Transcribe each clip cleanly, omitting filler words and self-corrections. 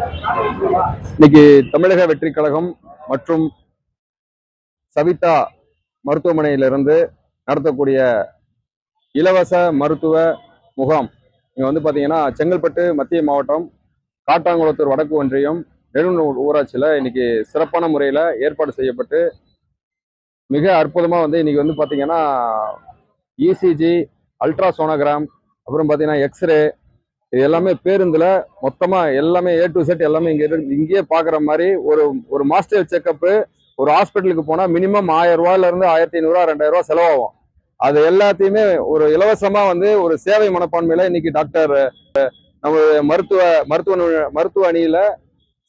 இன்னைக்கு தமிழக வெற்றி கழகம் மற்றும் சவிதா மருத்துவமனையிலிருந்து நடத்தக்கூடிய இலவச மருத்துவ முகாம் இங்க வந்து பாத்தீங்கன்னா செங்கல்பட்டு மத்திய மாவட்டம் காட்டாங்குளத்தூர் வடக்கு ஒன்றியம் நெடுநூல் ஊராட்சியில இன்னைக்கு சிறப்பான முறையில ஏற்பாடு செய்யப்பட்டு மிக அற்புதமா வந்து இன்னைக்கு வந்து பாத்தீங்கன்னா இசிஜி, அல்ட்ராசோனோகிராம், அப்புறம் பாத்தீங்கன்னா எக்ஸ்ரே, இது எல்லாமே பேருந்துல மொத்தமா எல்லாமே A to Z எல்லாமே இங்கேயே பாக்குற மாதிரி ஒரு மாஸ்டர் செக்அப் ஒரு ஹாஸ்பிட்டலுக்கு போனா மினிமம் 1000 ரூபாயில இருந்து 1500 ரூபா 2000 ரூபாய் செலவாகும். அது எல்லாத்தையுமே ஒரு இலவசமா வந்து ஒரு சேவை மனப்பான்மையில இன்னைக்கு டாக்டர் நம்மளுடைய மருத்துவ அணியில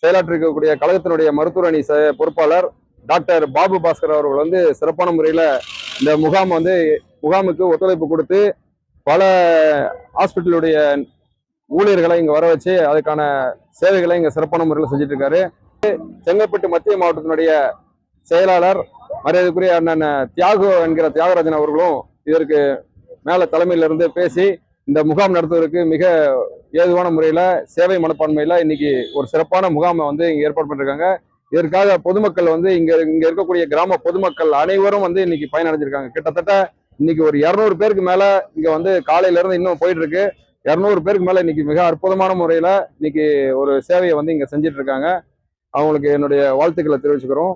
செயலாற்றிருக்கக்கூடிய கழகத்தினுடைய மருத்துவ அணி பொறுப்பாளர் டாக்டர் பாபு பாஸ்கர் அவர்கள் வந்து சிறப்பான முறையில இந்த முகாமுக்கு ஒத்துழைப்பு கொடுத்து பல ஹாஸ்பிட்டலுடைய ஊழியர்களை இங்க வர வச்சு அதுக்கான சேவைகளை இங்க சிறப்பான முறையில் செஞ்சுட்டு இருக்காரு. செங்கல்பட்டு மத்திய மாவட்டத்தினுடைய செயலாளர் மரியாதைக்குரிய அண்ணன் தியாகு என்கிற தியாகராஜன் அவர்களும் இதற்கு மேல தலைமையில இருந்து பேசி இந்த முகாம் நடத்துவதற்கு மிக ஏதுவான முறையில சேவை மனப்பான்மையில இன்னைக்கு ஒரு சிறப்பான முகாமை வந்து இங்க ஏற்பாடு பண்ணிருக்காங்க. இதற்காக பொதுமக்கள் வந்து இங்க இருக்கக்கூடிய கிராம பொதுமக்கள் அனைவரும் வந்து இன்னைக்கு பயனடைஞ்சிருக்காங்க. கிட்டத்தட்ட இன்னைக்கு ஒரு 200 பேருக்கு மேல இங்க வந்து காலையில இருந்து இன்னும் போயிட்டு இருக்கு. 200 பேருக்கு மேல இன்னைக்கு மிக அற்புதமான முறையில இன்னைக்கு ஒரு சேவையை வந்து இங்க செஞ்சிட்டு இருக்காங்க. அவங்களுக்கு என்னுடைய வாழ்த்துக்களை தெரிவிச்சுக்கிறோம்.